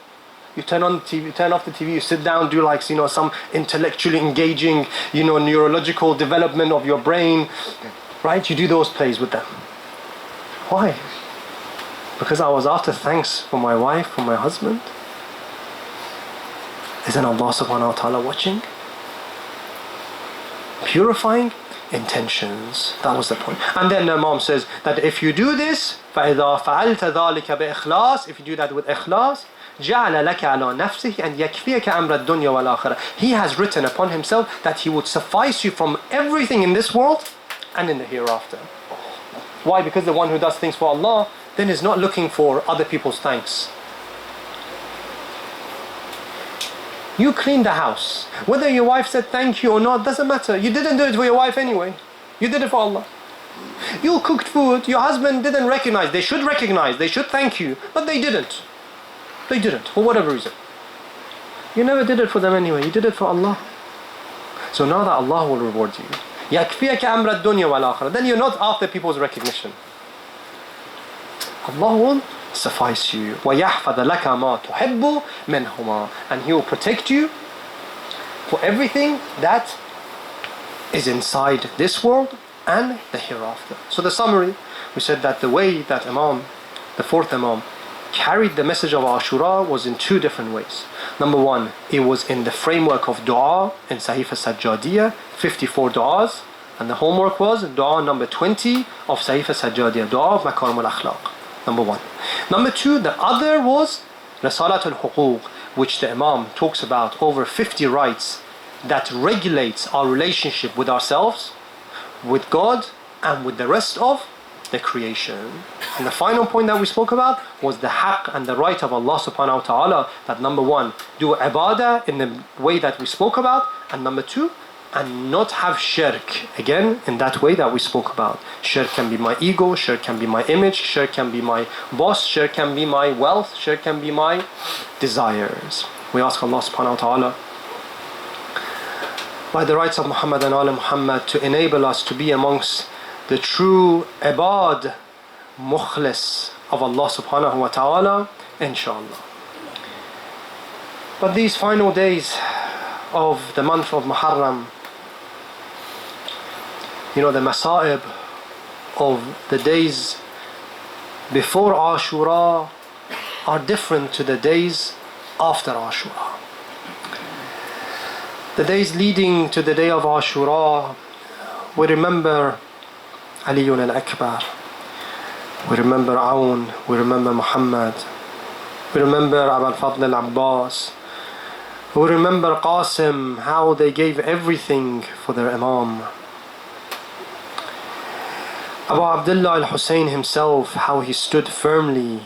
you turn on the TV, turn off the TV, you sit down, do like, some intellectually engaging, neurological development of your brain, right? You do those plays with them. Why? Because I was after thanks for my wife, for my husband. Isn't Allah subhanahu wa ta'ala watching? Purifying intentions. That was the point. And then the Imam says that if you do this, فَإِذَا فَعَلْتَ ذَلِكَ بِإِخْلَاص, if you do that with ikhlas, جَعَلَ لَكَ عَلَى نَفْسِهِ أَنْ يَكْفِيَكَ أَمْرَ الدُّنْيَا وَالْآخِرَةِ. He has written upon himself that he would suffice you from everything in this world and in the hereafter. Why? Because the one who does things for Allah then is not looking for other people's thanks. You cleaned the house. Whether your wife said thank you or not, doesn't matter. You didn't do it for your wife anyway. You did it for Allah. You cooked food, your husband didn't recognize. They should recognize, they should thank you, but they didn't. They didn't, for whatever reason. You never did it for them anyway, you did it for Allah. So now that Allah will reward you, يَكْفِيَكَ أَمْرَ الدُّنْيَا وَالْآخِرَةِ, then you're not after people's recognition. Allah will suffice you. وَيَحْفَظَ لَكَ مَا تُحِبُّ مِنْهُمَا, and He will protect you for everything that is inside this world and the hereafter. So the summary, we said that the way that Imam, the fourth Imam, carried the message of Ashura was in two different ways. Number one, it was in the framework of dua in Sahifa Sajjadiyya, 54 du'as, and the homework was dua number 20 of Sahifa Sajjadiyya, dua of Makarim al-Akhlaq. Number one. Number two, the other was Risalatul Huquq, which the Imam talks about over 50 rights that regulates our relationship with ourselves, with God, and with the rest of the creation. And the final point that we spoke about was the haqq and the right of Allah subhanahu wa ta'ala, that number one, do ibadah in the way that we spoke about, and number two, and not have shirk, again in that way that we spoke about. Shirk can be my ego, shirk can be my image, shirk can be my boss, shirk can be my wealth, shirk can be my desires. We ask Allah subhanahu wa ta'ala by the rights of Muhammad and Ali Muhammad to enable us to be amongst the true ibad, mukhlis of Allah subhanahu wa ta'ala, inshallah. But these final days of the month of Muharram, the masa'ib of the days before Ashura are different to the days after Ashura. The days leading to the day of Ashura, we remember Ali al-Akbar, we remember Aoun, we remember Mohammed, we remember Abul Fadl al-Abbas, we remember Qasim, how they gave everything for their Imam. Abu Abdullah al-Hussein himself, how he stood firmly.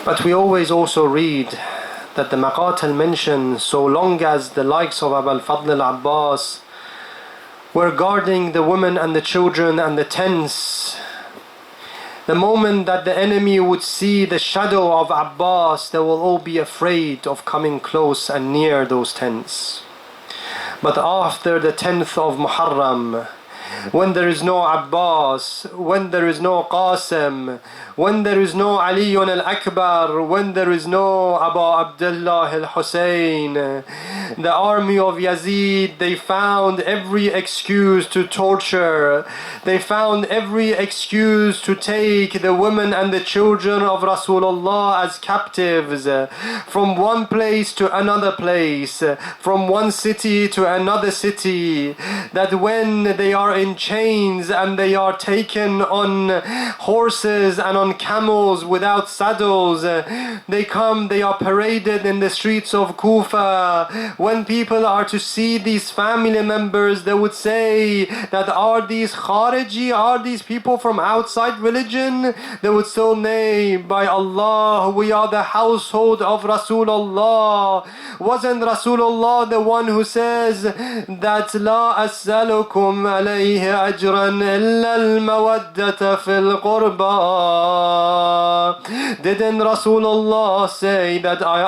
But we always also read that the Maqatil mention, so long as the likes of Abul Fadl al-Abbas were guarding the women and the children and the tents, the moment that the enemy would see the shadow of Abbas, they will all be afraid of coming close and near those tents. But after the 10th of Muharram, when there is no Abbas, when there is no Qasim, when there is no Ali al-Akbar, when there is no Abu Abdullah al-Hussein, the army of Yazid, they found every excuse to torture. They found every excuse to take the women and the children of Rasulullah as captives from one place to another place, from one city to another city. That when they are in chains and they are taken on horses and on camels without saddles, they are paraded in the streets of Kufa. When people are to see these family members, they would say that are these Khariji, are these people from outside religion? They would say, nay, by Allah, we are the household of Rasulullah. Wasn't Rasulullah the one who says that La as'alukum alayhi ajran illa al-mawaddata fil qurba? Didn't Rasulullah say that I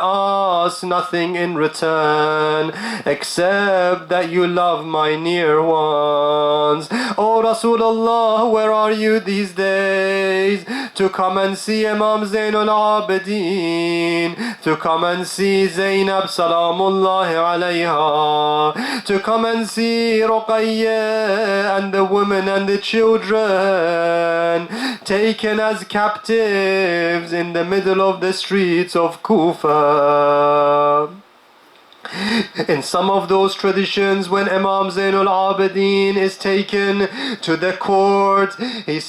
ask nothing in return except that you love my near ones? Oh Rasulullah, where are you these days? To come and see Imam Zainul Abidin, to come and see Zainab Salamullahi alayha, to come and see Ruqayya and the women and the children taken as captives in the middle of the streets of Kufa. In some of those traditions, when Imam Zainul Abidin is taken to the court, he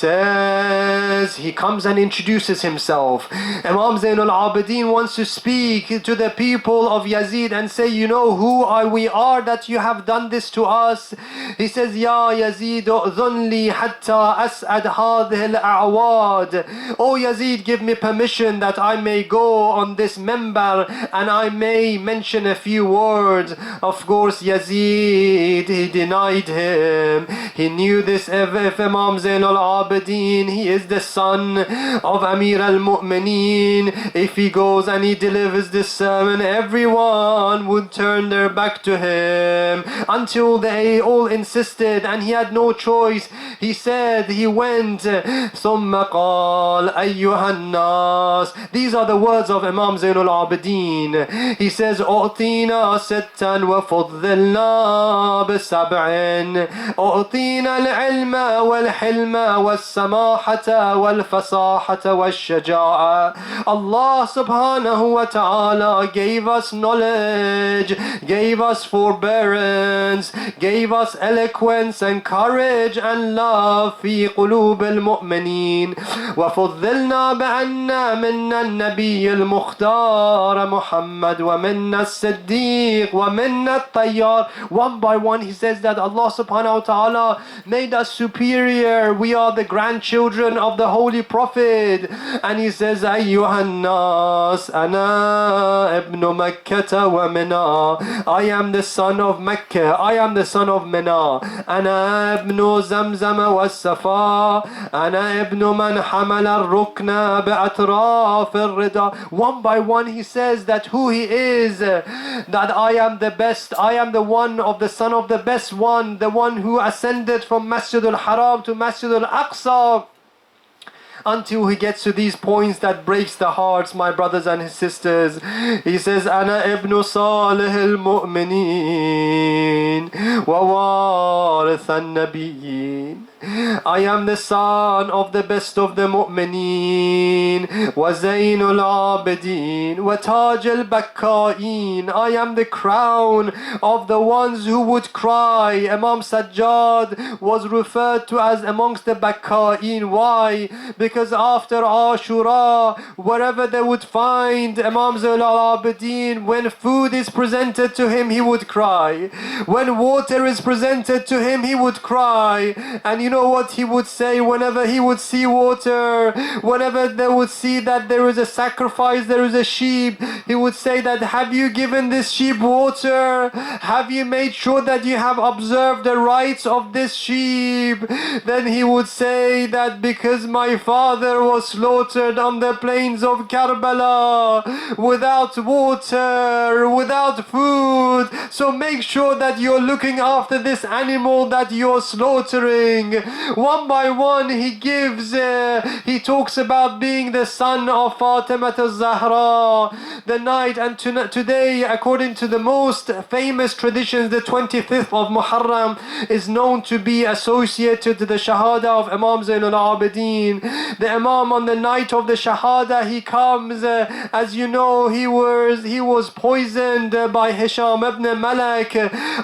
comes and introduces himself. Imam Zainul Abidin wants to speak to the people of Yazid and say, you know who we are that you have done this to us? He says, Ya Yazid, u'dhunli hatta as'ad hadhihi al-a'wad. Oh Yazid, give me permission that I may go on this member and I may mention a few words. Of course Yazid, he denied him. He knew this. If Imam Zainul Abidin, he is the son of Amir al-Mu'mineen, if he goes and he delivers this sermon, everyone would turn their back to him, until they all insisted and he had no choice. He said, he went, ثم قال أيها الناس. These are the words of Imam Zainul Abidin. He says, أعطينا ستا وفضلنا بسبع أعطينا العلم والحلم والسماحة والفصاحة والشجاعة. Allah subhanahu wa ta'ala gave us knowledge, gave us forbearance, gave us eloquence and courage and love في قلوب المؤمنين. وفضلنا بأن منا النبي المختار محمد ومنا الصديق ومنا الطيار. One by one he says that Allah subhanahu wa ta'ala made us superior. We are the grandchildren of the Holy Prophet. And he says, أيها الناس أنا ابن مكة ومنى. I am the son of Mecca, I am the son of Mina. أنا ابن زمزم والصفا. أنا ابن من حمل الركن بأطراف الردى. One by one he says that who he is, that I am the best, I am the one of the son of the best one, the one who ascended from Masjid al-Haram to Masjid al-Aqsa. until he gets to these points that breaks the hearts, my brothers and his sisters. He says, Ana ibn Salih al-Mu'mineen wa warith al-Nabiyyin. I am the son of the best of the mu'mineen, wa zaynul abidin, wa taj al-bakka'in. I am the crown of the ones who would cry. Imam Sajjad was referred to as amongst the bakka'in. Why? Because after Ashura, wherever they would find Imam Zayn al-Abidin, when food is presented to him, he would cry. When water is presented to him, he would cry. And you know what he would say whenever he would see water? Whenever they would see that there is a sacrifice, there is a sheep, he would say that, have you given this sheep water? Have you made sure that you have observed the rights of this sheep? Then he would say that because my father was slaughtered on the plains of Karbala without water, without food, so make sure that you're looking after this animal that you're slaughtering. One by one he gives, he talks about being the son of Fatima al-Zahra, the night, and today, according to the most famous traditions, the 25th of Muharram is known to be associated to the Shahada of Imam Zayn al-Abidin. The Imam, on the night of the Shahada, he comes, as you know, he was poisoned by Hisham ibn Malak.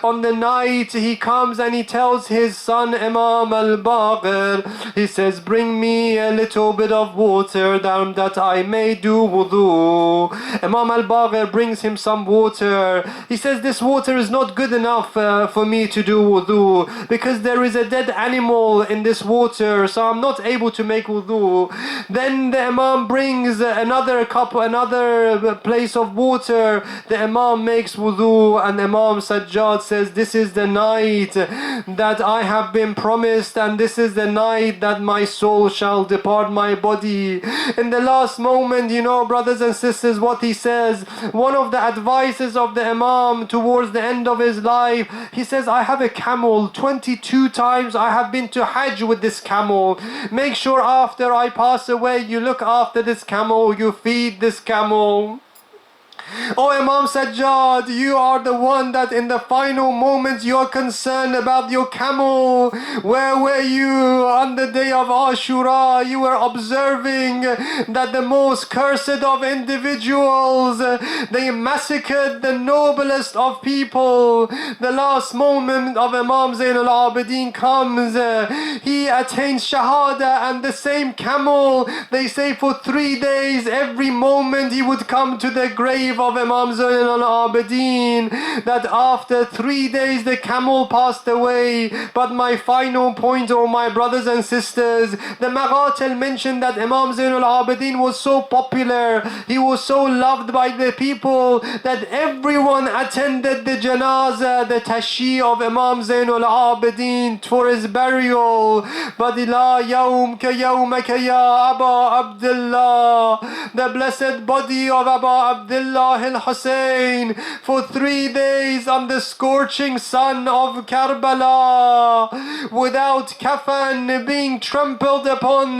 On the night he comes and he tells his son Imam al-Baqir, he says, bring me a little bit of water that I may do wudu. Imam al-Baqir brings him some water. He says, this water is not good enough for me to do wudu, because there is a dead animal in this water, so I'm not able to make wudu. Then the Imam brings another cup, another place of water. The Imam makes wudu, and Imam Sajjad says, this is the night that I have been promised, and this is the night that my soul shall depart my body. In the last moment, you know, brothers and sisters, what he says, one of the advices of the Imam towards the end of his life, he says, I have a camel, 22 times I have been to Hajj with this camel. Make sure after I pass away, you look after this camel, you feed this camel. Oh Imam Sajjad, you are the one that in the final moments you are concerned about your camel. Where were you on the day of Ashura? You were observing that the most cursed of individuals, they massacred the noblest of people. The last moment of Imam Zayn al-Abidin comes. He attains Shahada, and the same camel, they say for 3 days, every moment he would come to the grave of Imam Zayn al-Abidin, that after 3 days the camel passed away. But my final point, oh my brothers and sisters, the Maghatil mentioned that Imam Zayn al-Abidin was so popular, he was so loved by the people, that everyone attended the janazah, the tashi of Imam Zayn al-Abidin for his burial. But la yawm ka yawmaka ya Aba Abdullah, the blessed body of Aba Abdullah al-Hussein, for 3 days on the scorching sun of Karbala, without kafan, being trampled upon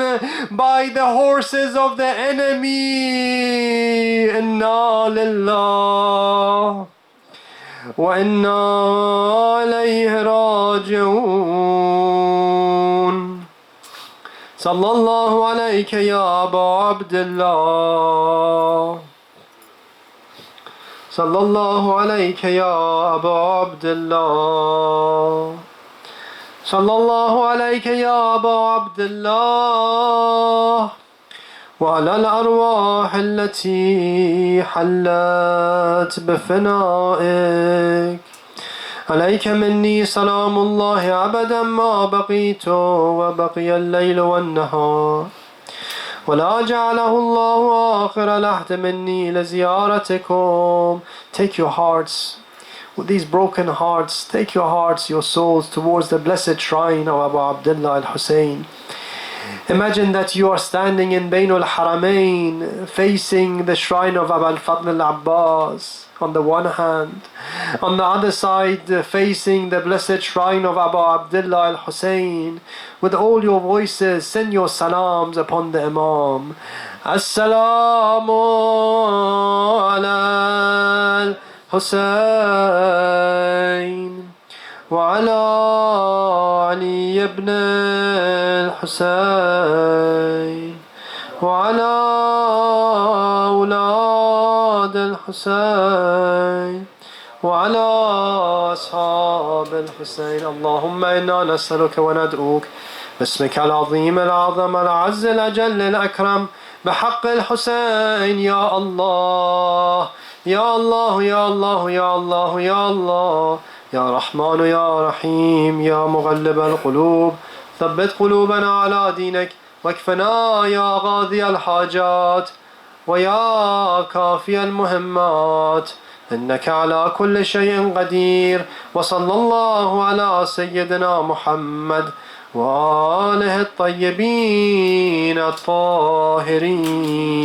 by the horses of the enemy. Inna lillah wa inna ilayhi raji'un. Sallallahu alayka ya Aba Abdullah. Sallallahu alayka ya Aba Abdullah. Sallallahu alayka ya Aba Abdullah. وعلى الأرواح التي حلت بفنائك عليك مني سلام الله أبدا ما بقيت وبقي الليل والنهار ولا جعله الله آخر لحظة مني لزيارتكم. Take your hearts, with these broken hearts, take your hearts, your souls towards the blessed shrine of Abu Abdullah al-Hussein. Imagine that you are standing in Bainul Haramain, facing the shrine of Abul Fadl al-Abbas on the one hand, on the other side facing the blessed shrine of Abu Abdullah al-Hussein. With all your voices, send your salams upon the Imam. Assalamu ala al-Hussein وعلى علي بن الحسين وعلى أولاد الحسين وعلى أصحاب الحسين. اللهم إنا نسألك وندعوك باسمك العظيم الأعظم الأعز الأجل الأكرم بحق الحسين. يا الله يا الله يا الله يا الله يا الله يا رحمن يا رحيم يا مغلب القلوب ثبت قلوبنا على دينك واكفنا يا قاضي الحاجات ويا كافي المهمات إنك على كل شيء قدير. وصلى الله على سيدنا محمد وآله الطيبين الطاهرين.